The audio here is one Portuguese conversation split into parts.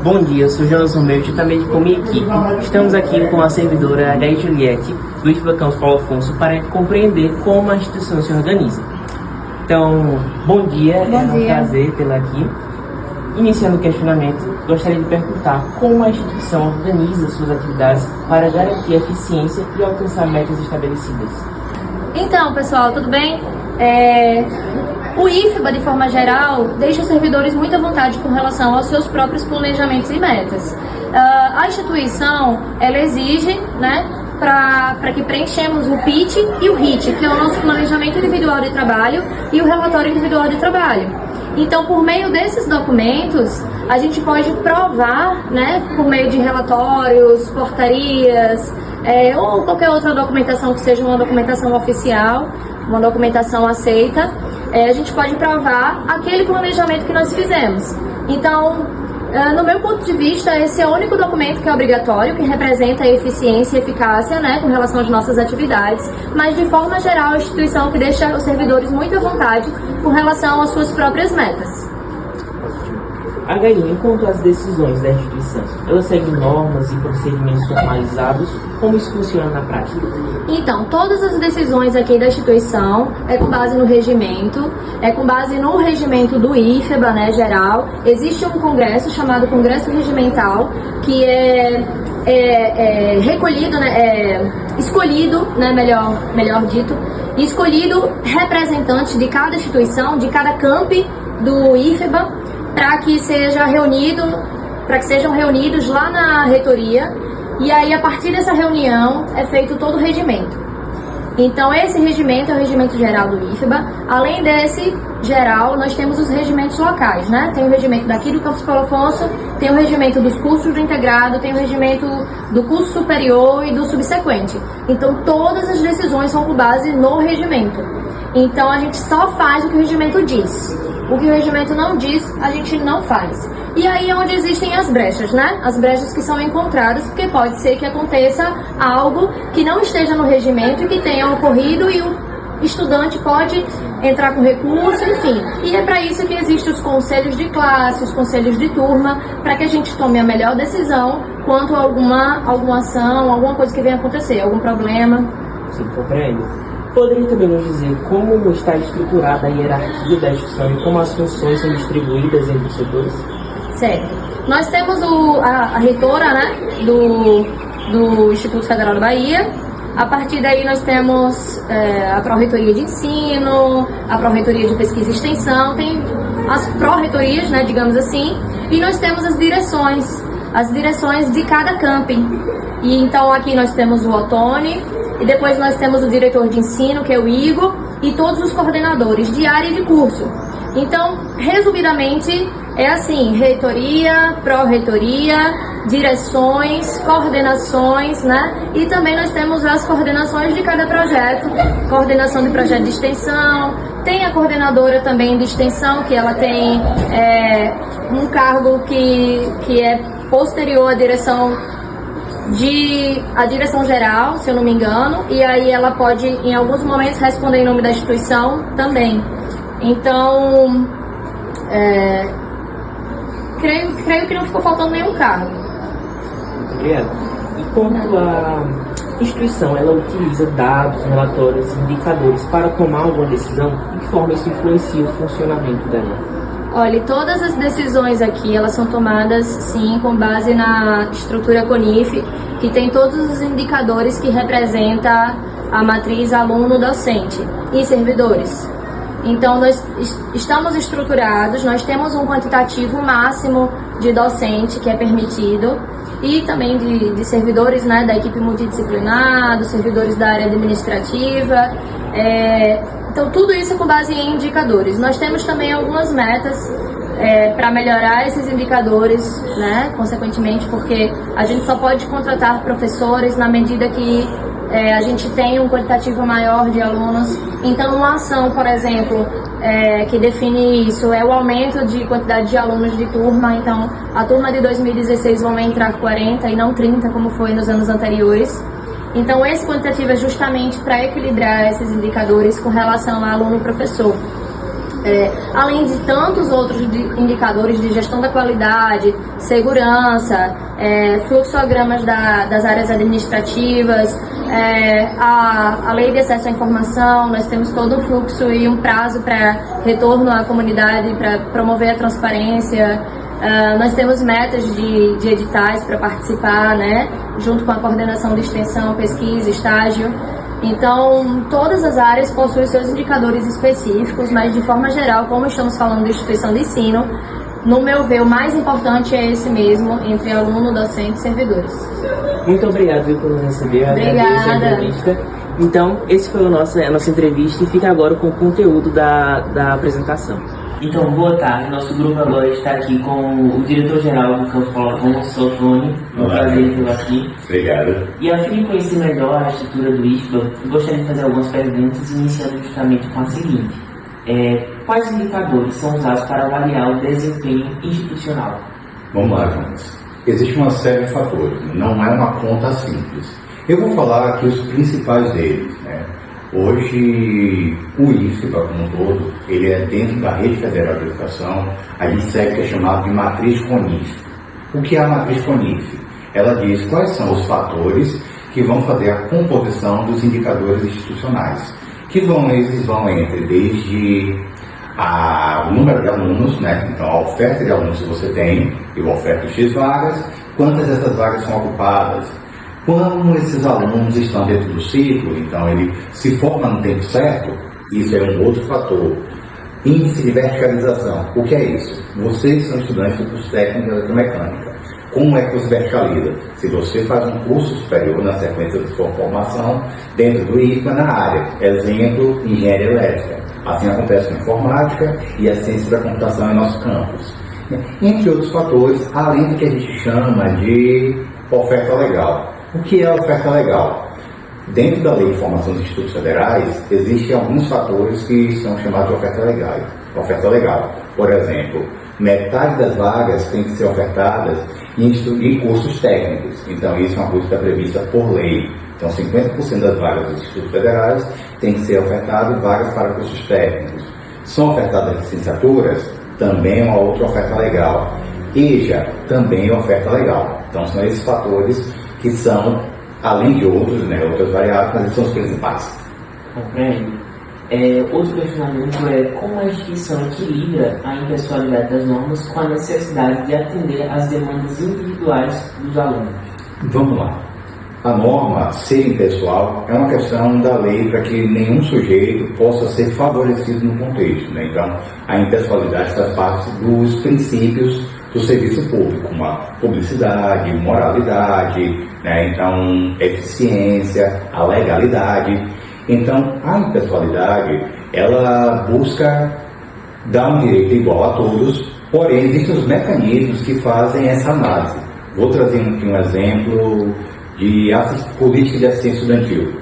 Bom dia, eu sou Jonas Romeu, juntamente com minha equipe. Estamos aqui com a servidora H. Juliette, do IFBA Campus Paulo Afonso, para compreender como a instituição se organiza. Então, bom dia, é um prazer tê-la aqui. Iniciando o questionamento, gostaria de perguntar como a instituição organiza suas atividades para garantir a eficiência e alcançar metas estabelecidas. Então, pessoal, tudo bem? O IFBA, de forma geral, deixa os servidores muito à vontade com relação aos seus próprios planejamentos e metas. A instituição, ela exige, para que preenchemos o PIT e o RIT, que é o nosso planejamento individual de trabalho e o relatório individual de trabalho. Então, por meio desses documentos, a gente pode provar, por meio de relatórios, portarias, ou qualquer outra documentação que seja uma documentação oficial, uma documentação aceita, a gente pode provar aquele planejamento que nós fizemos. Então, no meu ponto de vista, esse é o único documento que é obrigatório, que representa a eficiência e eficácia, com relação às nossas atividades, mas de forma geral a instituição que deixa os servidores muito à vontade com relação às suas próprias metas. HI, quanto às decisões da instituição, elas seguem normas e procedimentos formalizados? Como isso funciona na prática? Então, todas as decisões aqui da instituição é com base no regimento, é com base no regimento do IFBA, geral. Existe um congresso chamado Congresso Regimental, que é recolhido, escolhido, melhor dito, escolhido representante de cada instituição, de cada campi do IFBA, para que sejam reunidos lá na reitoria, e aí a partir dessa reunião é feito todo o regimento. Então esse regimento é o regimento geral do IFBA. Além desse geral, nós temos os regimentos locais, Tem o regimento daqui do Campus Paulo Afonso, tem o regimento dos cursos do integrado, tem o regimento do curso superior e do subsequente. Então todas as decisões são com base no regimento. Então a gente só faz o que o regimento diz. O que o regimento não diz, a gente não faz. E aí é onde existem as brechas, As brechas que são encontradas, porque pode ser que aconteça algo que não esteja no regimento e que tenha ocorrido e o estudante pode entrar com recurso, enfim. E é para isso que existem os conselhos de classe, os conselhos de turma, para que a gente tome a melhor decisão quanto a alguma ação, alguma coisa que venha acontecer, algum problema. Sim, compreendo. Poderia também nos dizer como está estruturada a hierarquia da instituição e como as funções são distribuídas entre os setores? Certo. Nós temos a reitora, do Instituto Federal da Bahia. A partir daí nós temos a Pró-Reitoria de Ensino, a Pró-Reitoria de Pesquisa e Extensão, tem as Pró-Reitorias, digamos assim, e nós temos as direções de cada camping. E então aqui nós temos o Otone, e depois nós temos o diretor de ensino, que é o Igor, e todos os coordenadores de área e de curso. Então, resumidamente, é assim: reitoria, pró-reitoria, direções, coordenações, E também nós temos as coordenações de cada projeto, coordenação de projeto de extensão, tem a coordenadora também de extensão, que ela tem um cargo que é posterior à direção geral, se eu não me engano, e aí ela pode, em alguns momentos, responder em nome da instituição também. Então, creio que não ficou faltando nenhum cargo. Obrigado. E quanto à instituição, ela utiliza dados, relatórios, indicadores para tomar alguma decisão? De que forma isso influencia o funcionamento dela? Olha, todas as decisões aqui, elas são tomadas, sim, com base na estrutura CONIF, que tem todos os indicadores que representa a matriz aluno-docente e servidores. Então, nós estamos estruturados, nós temos um quantitativo máximo de docente que é permitido e também de servidores, da equipe multidisciplinar, dos servidores da área administrativa. Então, tudo isso é com base em indicadores. Nós temos também algumas metas para melhorar esses indicadores, consequentemente, porque a gente só pode contratar professores na medida que a gente tem um quantitativo maior de alunos. Então, uma ação, por exemplo, que define isso é o aumento de quantidade de alunos de turma. Então, a turma de 2016 vão entrar 40 e não 30, como foi nos anos anteriores. Então, esse quantitativo é justamente para equilibrar esses indicadores com relação a aluno-professor. além de tantos outros indicadores de gestão da qualidade, segurança, fluxogramas das áreas administrativas, a lei de acesso à informação. Nós temos todo um fluxo e um prazo para retorno à comunidade, para promover a transparência. Nós temos metas de editais para participar, né, junto com a coordenação de extensão, pesquisa, estágio. Então, todas as áreas possuem seus indicadores específicos, mas de forma geral, como estamos falando de instituição de ensino, no meu ver, o mais importante é esse mesmo, entre aluno, docente e servidores. Muito obrigado, viu, por nos receber. Agradeço a entrevista. Então, esse foi a nossa entrevista e fica agora com o conteúdo da apresentação. Então, boa tarde. Nosso grupo agora está aqui com o diretor-geral do Campus Paulo Afonso, Antônio. Um prazer tê-lo aqui. Obrigado. E a fim de conhecer melhor a estrutura do IFBA, gostaria de fazer algumas perguntas, iniciando justamente com a seguinte. Quais indicadores são usados para avaliar o desempenho institucional? Vamos lá, Jonas. Existe uma série de fatores, não é uma conta simples. Eu vou falar aqui os principais deles, né? Hoje, o IFBA, como um todo, ele é dentro da Rede Federal de Educação, a gente segue o que é chamado de matriz CONIF. O que é a matriz CONIF? Ela diz quais são os fatores que vão fazer a composição dos indicadores institucionais, que eles vão entre desde o número de alunos, né? Então a oferta de alunos que você tem, e a oferta de X vagas, quantas dessas vagas são ocupadas, como esses alunos estão dentro do ciclo, então ele se forma no tempo certo, isso é um outro fator. Índice de verticalização, o que é isso? Vocês são estudantes do curso técnico de eletromecânica. Como é que você verticaliza? Se você faz um curso superior na sequência da sua formação, dentro do IFBA na área, exemplo, engenharia elétrica. Assim acontece com a informática e a ciência da computação em nosso campus. Entre outros fatores, além do que a gente chama de oferta legal. O que é a oferta legal? Dentro da Lei de Formação dos Institutos Federais, existem alguns fatores que são chamados de oferta legal. Oferta legal. Por exemplo, metade das vagas tem que ser ofertadas em cursos técnicos. Então, isso é uma coisa que está prevista por lei. Então, 50% das vagas dos Institutos Federais tem que ser ofertado vagas para cursos técnicos. São ofertadas licenciaturas? Também é uma outra oferta legal. EJA também é oferta legal. Então, são esses fatores que são, além de outros, né, outras variáveis, mas eles são os principais. Compreendo. Outro questionamento é como a instituição equilibra a impessoalidade das normas com a necessidade de atender às demandas individuais dos alunos. Vamos lá. A norma ser impessoal é uma questão da lei para que nenhum sujeito possa ser favorecido no contexto, né? Então, a impessoalidade faz parte dos princípios do serviço público, como a publicidade, moralidade, né? Então, eficiência, a legalidade. Então, a impessoalidade, ela busca dar um direito igual a todos, porém, existem os mecanismos que fazem essa análise. Vou trazer aqui um exemplo de política de assistência estudantil.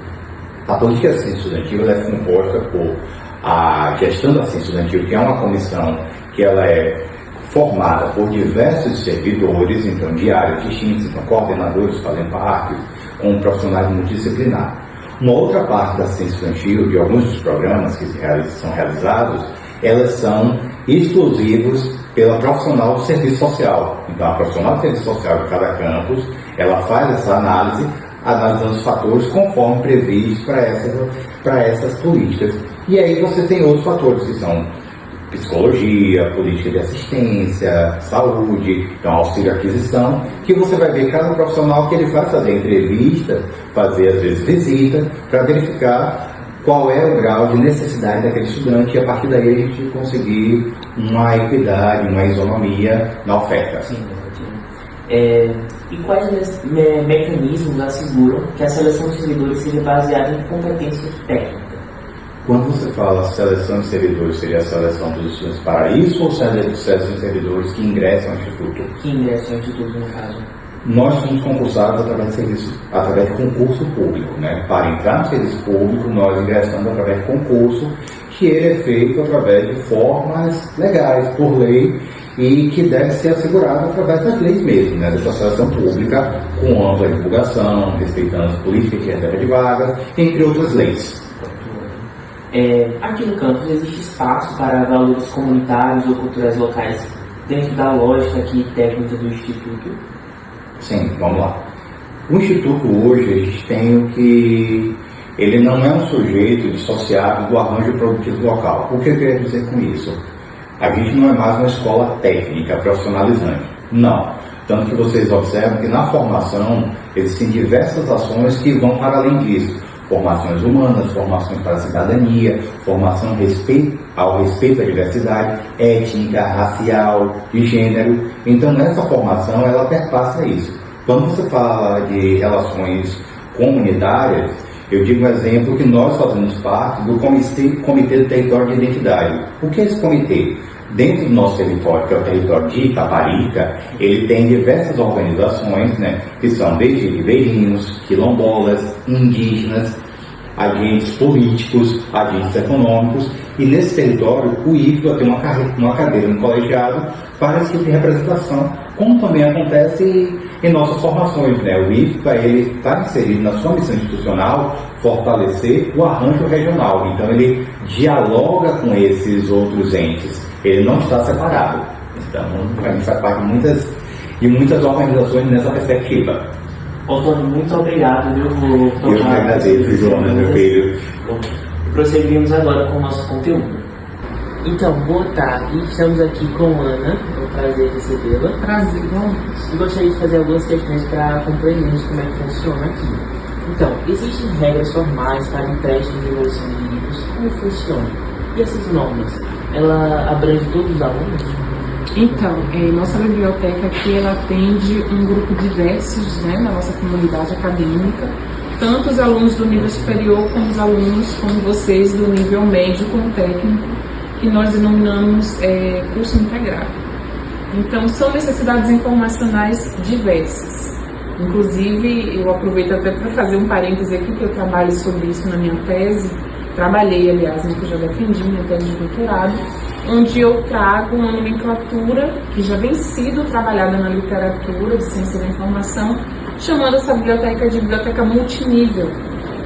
A política de assistência estudantil é composta por a gestão da assistência estudantil, que é uma comissão que ela é formada por diversos servidores, então de áreas distintas, então coordenadores fazem parte, com profissionais multidisciplinares. Uma outra parte da assistência estudantil, de alguns dos programas que são realizados, elas são exclusivos pela profissional do serviço social. Então, a profissional do serviço social de cada campus, ela faz essa análise, analisando os fatores conforme previstos para essas políticas. E aí você tem outros fatores que são psicologia, política de assistência, saúde, então auxílio à aquisição, que você vai ver cada profissional que ele vai fazer entrevista, fazer às vezes visita, para verificar qual é o grau de necessidade daquele estudante e a partir daí a gente conseguir uma equidade, uma isonomia na oferta. Sim, e quais mecanismos asseguram que a seleção de servidores seja baseada em competências técnicas? Quando você fala seleção de servidores, seria a seleção dos estudantes para isso ou seleção de servidores que ingressam ao Instituto? Que ingressam ao Instituto, no caso. Nós somos concursados através de concurso público, né? Para entrar no serviço público, nós ingressamos através de concurso, que ele é feito através de formas legais, por lei, e que deve ser assegurado através das leis mesmo, né? Dessa seleção pública, com ampla divulgação, respeitando as políticas de reserva de vagas, entre outras leis. Aqui no campus existe espaço para valores comunitários ou culturais locais dentro da lógica aqui técnica do Instituto? Sim, vamos lá. O Instituto hoje, a gente tem o que... Ele não é um sujeito dissociado do arranjo produtivo local. O que eu quero dizer com isso? A gente não é mais uma escola técnica, profissionalizante. Não. Tanto que vocês observam que na formação existem diversas ações que vão para além disso. Formações humanas, formações para a cidadania, formação ao respeito à diversidade étnica, racial, de gênero. Então, nessa formação, ela perpassa isso. Quando você fala de relações comunitárias, eu digo um exemplo que nós fazemos parte do Comitê do Território de Identidade. O que é esse comitê? Dentro do nosso território, que é o território de Itaparica, ele tem diversas organizações, né, que são desde ribeirinhos, quilombolas, indígenas, agentes políticos, agentes econômicos, e nesse território o IFBA tem uma cadeira no colegiado para esse tipo de representação, como também acontece em nossas formações, né? O IFBA ele está inserido na sua missão institucional fortalecer o arranjo regional, então ele dialoga com esses outros entes, ele não está separado. Então a gente faz parte de muitas organizações nessa perspectiva. Antônio, muito obrigado, viu? Eu que agradeço, Jonas, meu filho. Bom, prosseguimos agora com o nosso conteúdo. Então, boa tarde, estamos aqui com Ana, é um prazer recebê-la. Prazer, E gostaria de fazer algumas questões para compreendermos como é que funciona aqui. Então, existem regras formais para empréstimo e devolução de livros? Como funciona? E essas normas, ela abrange todos os alunos? Então, nossa biblioteca aqui, ela atende um grupo diversos, né, na nossa comunidade acadêmica, tanto os alunos do nível superior como os alunos como vocês do nível médio com técnico, que nós denominamos curso integrado. Então, são necessidades informacionais diversas. Inclusive, eu aproveito até para fazer um parêntese aqui, que eu trabalho sobre isso na minha tese. Trabalhei, aliás, no que eu já defendi, minha tese de doutorado, onde eu trago uma nomenclatura que já vem sido trabalhada na literatura de ciência da informação, chamando essa biblioteca de biblioteca multinível,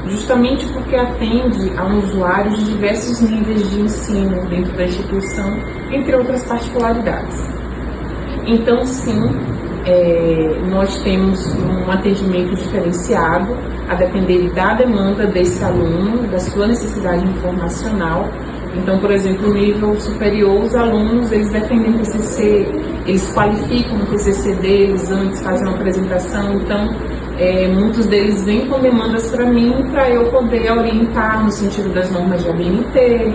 justamente porque atende a usuários de diversos níveis de ensino dentro da instituição, entre outras particularidades. Então, sim, nós temos um atendimento diferenciado, a depender da demanda desse aluno, da sua necessidade informacional. Então, por exemplo, no nível superior, os alunos, eles defendem TCC, eles qualificam o TCC deles antes, fazem uma apresentação. Então, muitos deles vêm com demandas para mim, para eu poder orientar no sentido das normas de ABNT,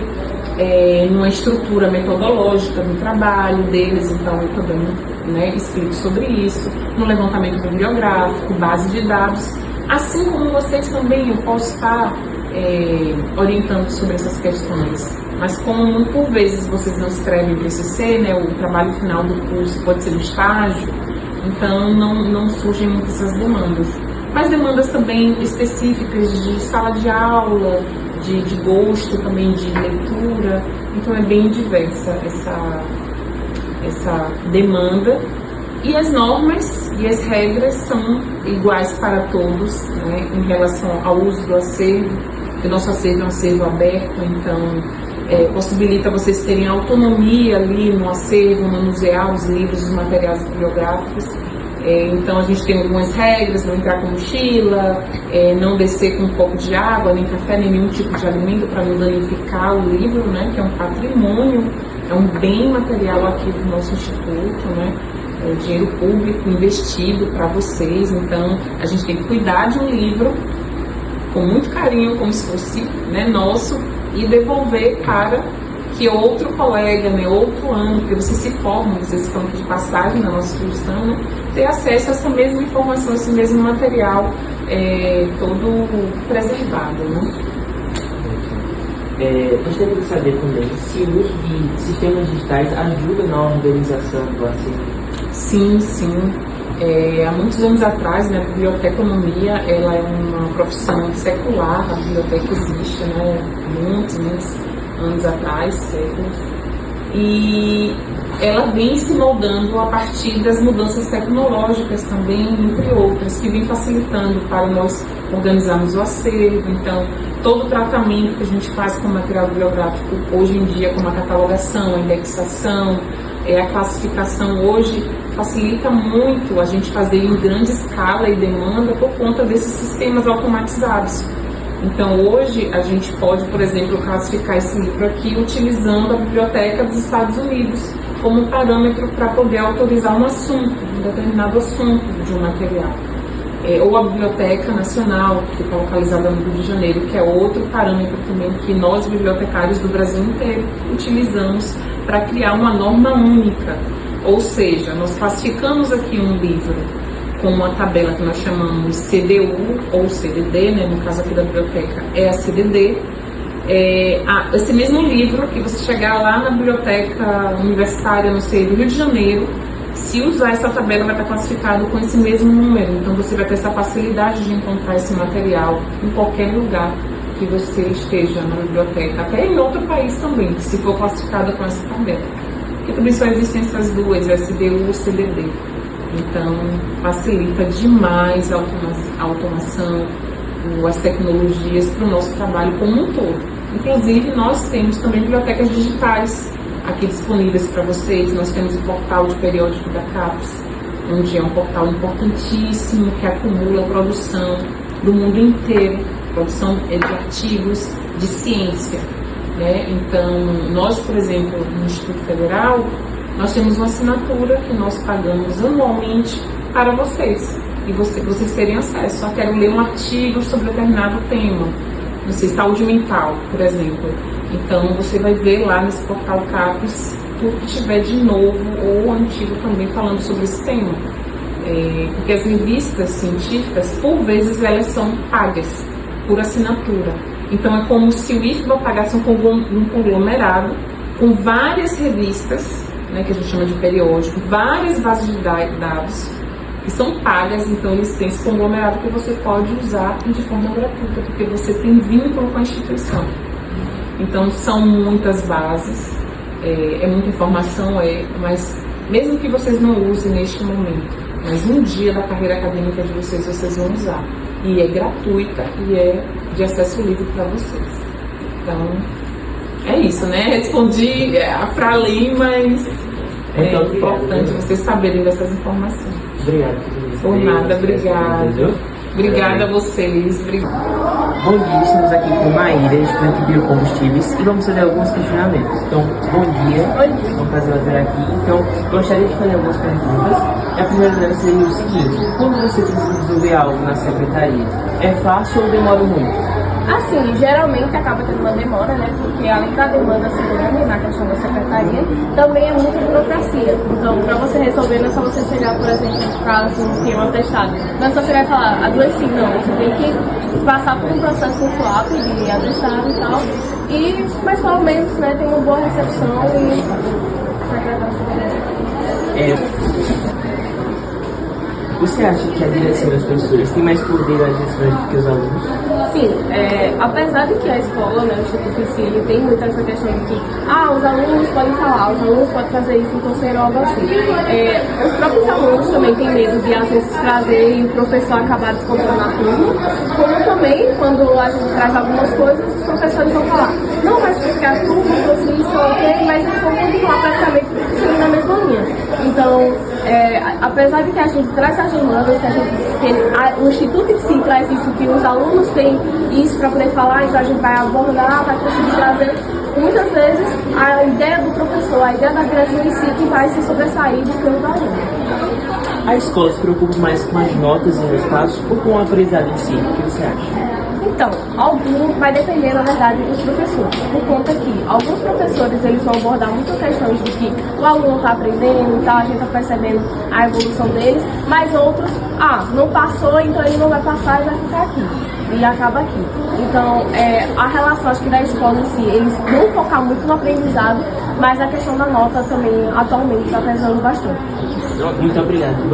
numa estrutura metodológica do trabalho deles. Então, eu também, né, explico sobre isso, no levantamento bibliográfico, base de dados. Assim como vocês também, eu posso estar orientando sobre essas questões. Mas como por vezes vocês não escrevem o TCC, né, o trabalho final do curso pode ser um estágio, então não surgem muitas essas demandas. Mas demandas também específicas de sala de aula, de gosto também de leitura, então é bem diversa essa demanda. E as normas e as regras são iguais para todos, né, em relação ao uso do acervo, porque o nosso acervo é um acervo aberto, então possibilita vocês terem autonomia ali no acervo, manusear os livros, os materiais bibliográficos. Então a gente tem algumas regras: não entrar com mochila, não descer com um copo de água, nem café, nem nenhum tipo de alimento para não danificar o livro, né, que é um patrimônio, é um bem material aqui do nosso instituto, né, é dinheiro público investido para vocês. Então a gente tem que cuidar de um livro com muito carinho, como se fosse, né, nosso, e devolver para que outro colega, né, outro ano, porque vocês se formam, vocês estão de passagem na nossa instituição, né, ter acesso a essa mesma informação, esse mesmo material todo preservado, né? Gostaria de saber também se o uso de sistemas digitais ajuda na organização do acervo. Sim, sim. Há muitos anos atrás, né, a biblioteconomia, ela é uma profissão secular, a biblioteca existe, né, muitos anos atrás, séculos, e ela vem se moldando a partir das mudanças tecnológicas também, entre outras, que vem facilitando para nós organizarmos o acervo. Então, todo o tratamento que a gente faz com o material bibliográfico hoje em dia, como a catalogação, a indexação, a classificação hoje, facilita muito a gente fazer em grande escala e demanda por conta desses sistemas automatizados. Então hoje a gente pode, por exemplo, classificar esse livro aqui utilizando a Biblioteca dos Estados Unidos como parâmetro para poder autorizar um assunto, um determinado assunto de um material. Ou a Biblioteca Nacional, que está localizada no Rio de Janeiro, que é outro parâmetro também que nós, bibliotecários do Brasil inteiro, utilizamos para criar uma norma única. Ou seja, nós classificamos aqui um livro com uma tabela que nós chamamos CDU ou CDD, né? No caso aqui da biblioteca é a CDD. Esse mesmo livro que você chegar lá na biblioteca universitária, não sei, do Rio de Janeiro, se usar essa tabela vai estar classificado com esse mesmo número. Então você vai ter essa facilidade de encontrar esse material em qualquer lugar que você esteja na biblioteca, até em outro país também, se for classificado com essa tabela. Porque também só existem essas duas, SDU e CDD. Então, facilita demais a automação, as tecnologias para o nosso trabalho como um todo. Inclusive, nós temos também bibliotecas digitais aqui disponíveis para vocês. Nós temos o portal de periódico da CAPES, onde é um portal importantíssimo que acumula produção do mundo inteiro, produção de artigos de ciência, né? Então, nós, por exemplo, no Instituto Federal, nós temos uma assinatura que nós pagamos anualmente para vocês, e vocês terem acesso. Só quero ler um artigo sobre determinado tema, não sei, saúde mental, por exemplo. Então, você vai ver lá nesse portal CAPES tudo que tiver de novo ou antigo também falando sobre esse tema. Porque as revistas científicas, por vezes, elas são pagas por assinatura. Então, é como se o IFBA pagasse um conglomerado com várias revistas, né, que a gente chama de periódico, várias bases de dados que são pagas. Então eles têm esse conglomerado que você pode usar de forma gratuita, porque você tem vínculo com a instituição. Então são muitas bases, é muita informação, mas mesmo que vocês não usem neste momento, mas um dia da carreira acadêmica de vocês vão usar. E é gratuita e é de acesso livre para vocês. Então, é isso, né? Respondi para além, mas é importante vocês saberem dessas informações. Obrigado. Por nada, obrigada. Obrigada a vocês. Bom dia, estamos aqui com Maíra, estudante de biocombustíveis, e vamos fazer alguns questionamentos. Então, bom dia. É um prazer ter aqui. Então, gostaria de fazer algumas perguntas. A primeira delas seria o seguinte: quando você precisa resolver algo na secretaria, é fácil ou demora muito? Assim, geralmente acaba tendo uma demora, né? Porque além da demanda ser grande na questão da secretaria, também é muita burocracia. Então, para você resolver, não é só você chegar, por exemplo, no caso, tem um atestado. Não é só chegar e falar, adoeci, não. Você tem que passar por um processo consular, pedir atestado e tal. Mas pelo menos, né, tem uma boa recepção e Você acha que a direção das professores tem mais poder na gestão do que os alunos? Sim, apesar de que a escola, né, o Instituto em si, ele tem muito essa questão de que os alunos podem falar, os alunos podem fazer isso, então ser algo assim. Os próprios alunos também têm medo de às vezes trazer e o professor acabar descontando a turma, como também, quando a gente traz algumas coisas, os professores vão falar, não, mas porque a turma trouxe isso, ok, mas eles vão continuar praticamente seguindo a mesma linha. Então, apesar de que a gente traz as demandas, que o Instituto em si traz isso, que os alunos têm isso para poder falar, então a gente vai abordar, vai conseguir trazer. Muitas vezes a ideia do professor, a ideia da direção em si que vai se sobressair do que os alunos. A escola se preocupa mais com as notas e resultados ou com o aprendizado em si? O que você acha? Então, vai depender, na verdade, dos professores. Por conta que alguns professores eles vão abordar muitas questões de que o aluno está aprendendo e tal, a gente está percebendo a evolução deles, mas outros, não passou, então ele não vai passar e vai ficar aqui. E acaba aqui. Então, a relação, acho que da escola em si, eles vão focar muito no aprendizado, mas a questão da nota também, atualmente, está pesando bastante. Muito obrigado.